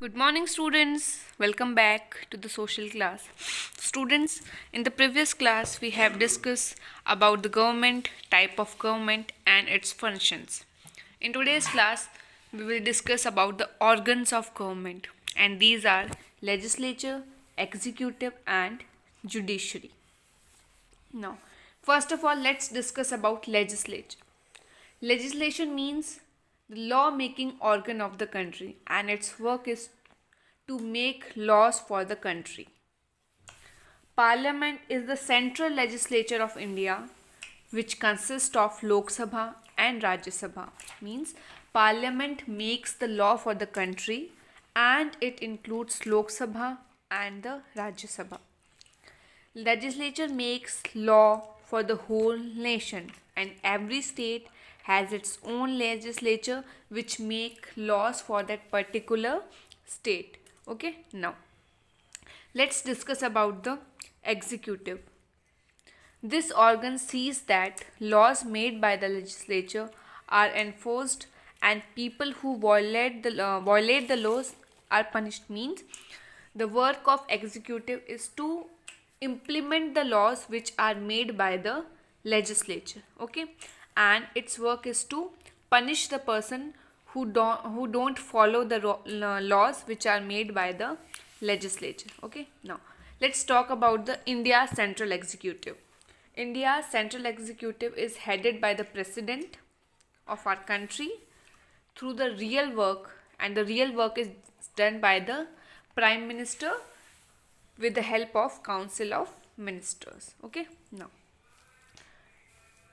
Good morning, students. Welcome back to the social class. Students, in the previous class, we have discussed about the government, type of government, and its functions. In today's class, we will discuss about the organs of government, and these are legislature, executive, and judiciary. Now, first of all, let's discuss about legislature. Legislation means the law making organ of the country, and its work is to make laws for the country. Parliament is the central legislature of India, which consists of Lok Sabha and Rajya Sabha. Means Parliament makes the law for the country, and it includes Lok Sabha and the Rajya Sabha. Legislature makes law for the whole nation, and every state has its own legislature which make laws for that particular state. Okay, now let's discuss about the executive. This organ sees that laws made by the legislature are enforced, and people who violate the laws are punished. Means the work of executive is to implement the laws which are made by the legislature. Okay, and its work is to punish the person who don't follow the laws which are made by the legislature. Okay, now let's talk about the India Central Executive. India's central executive is headed by the president of our country through the real work, and the real work is done by the prime minister with the help of council of ministers. Okay, now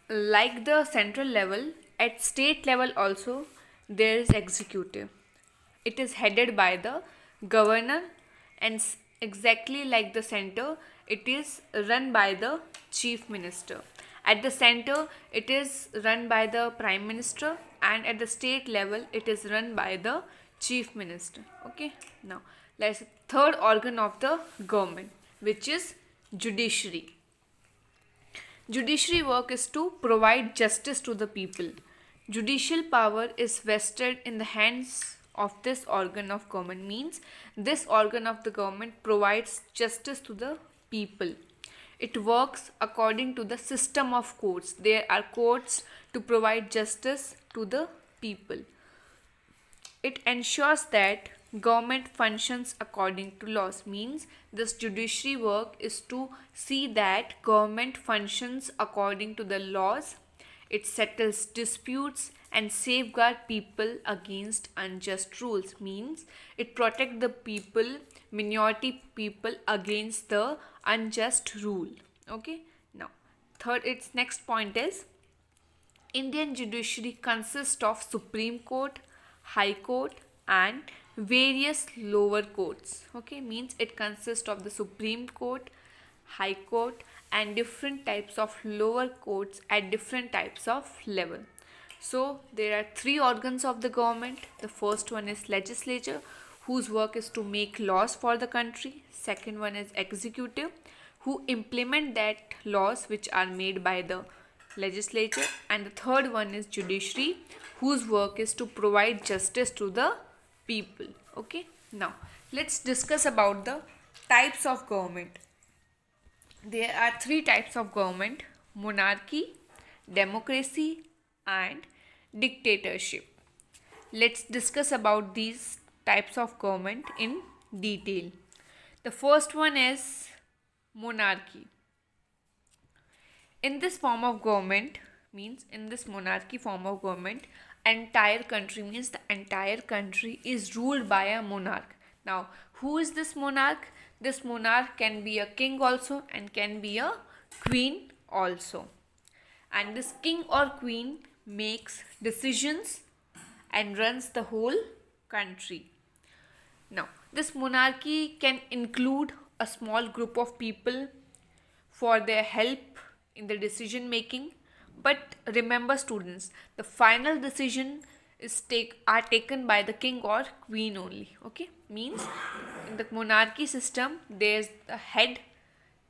like the central level, at state level also there is executive. It is headed by the governor, and exactly like the center, it is run by the chief minister. At the center it is run by the prime minister, and at the state level it is run by the chief minister. Okay, now let's third organ of the government, which is judiciary. Judiciary work is to provide justice to the people. Judicial power is vested in the hands of this organ of government. Means this organ of the government provides justice to the people. It works according to the system of courts. There are courts to provide justice to the people. It ensures that government functions according to laws. Means this judiciary work is to see that government functions according to the laws. It settles disputes and safeguard people against unjust rules. Means it protect the people, minority people, against the unjust rule. Okay, now third, its next point is Indian judiciary consists of Supreme Court, High Court, and various lower courts. Okay, means it consists of the Supreme Court, High Court, and different types of lower courts at different types of level. So there are three organs of the government. The first one is legislature, whose work is to make laws for the country. Second one is executive, who implement that laws which are made by the legislature, and the third one is judiciary, whose work is to provide justice to the people. Okay, now let's discuss about the types of government. There are three types of government: monarchy, democracy, and dictatorship. Let's discuss about these types of government in detail. The first one is monarchy. In this form of government, means in this monarchy form of government, entire country, means the entire country is ruled by a monarch. Now who is this monarch? This monarch can be a king also, and can be a queen also, and this king or queen makes decisions and runs the whole country. Now this monarchy can include a small group of people for their help in the decision making, but remember students, the final decision are taken by the king or queen only. Okay, means in the monarchy system, there's the head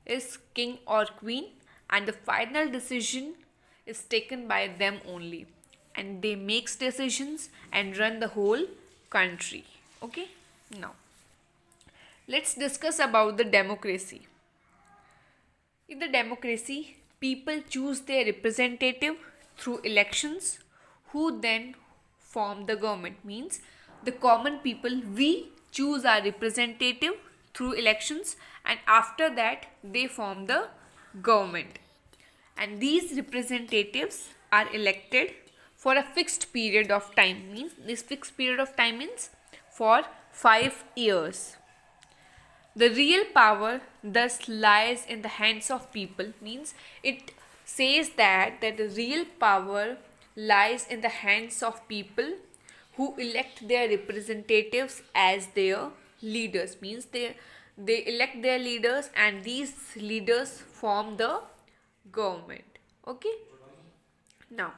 is king or queen, and the final decision is taken by them only, and they makes decisions and run the whole country. Okay, Now, let's discuss about the democracy. In the democracy, people choose their representative through elections who then form the government. Means the common people, we choose our representative through elections, and after that they form the government. And these representatives are elected for a fixed period of time. Means this fixed period of time means for 5 years. The real power thus lies in the hands of people. Means it says that the real power lies in the hands of people who elect their representatives as their leaders. Means they elect their leaders, and these leaders form the government. Okay. Now,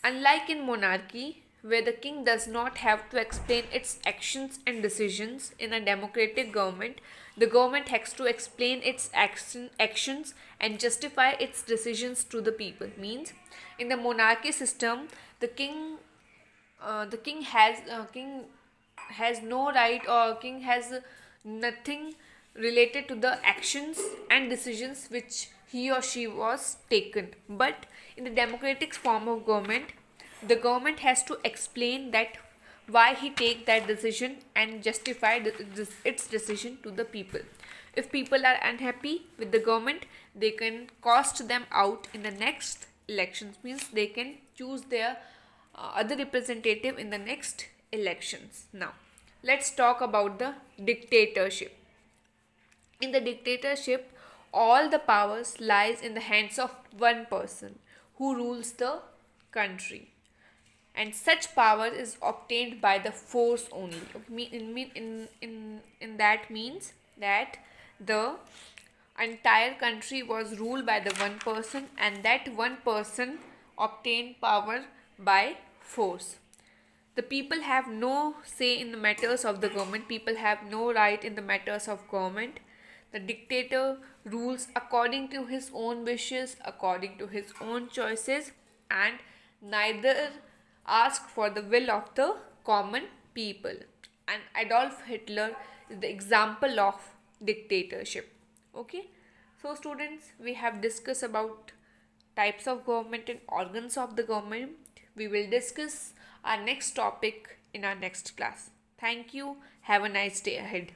unlike in monarchy, where the king does not have to explain its actions and decisions, in a democratic government, the government has to explain its actions and justify its decisions to the people. Means, in the monarchy system, the king has no right, or king has nothing related to the actions and decisions which he or she was taken. But in the democratic form of government, the government has to explain that why he take that decision and justify its decision to the people. If people are unhappy with the government, they can cast them out in the next elections. Means they can choose their other representative in the next elections. Now, let's talk about the dictatorship. In the dictatorship, all the powers lies in the hands of one person who rules the country, and such power is obtained by the force only. In that means that the entire country was ruled by the one person, and that one person obtained power by force. The people have no say in the matters of the government. People have no right in the matters of government. The dictator rules according to his own wishes, according to his own choices, and neither ask for the will of the common people. And Adolf Hitler is the example of dictatorship. Okay, so students, we have discussed about types of government and organs of the government. We will discuss our next topic in our next class. Thank you. Have a nice day ahead.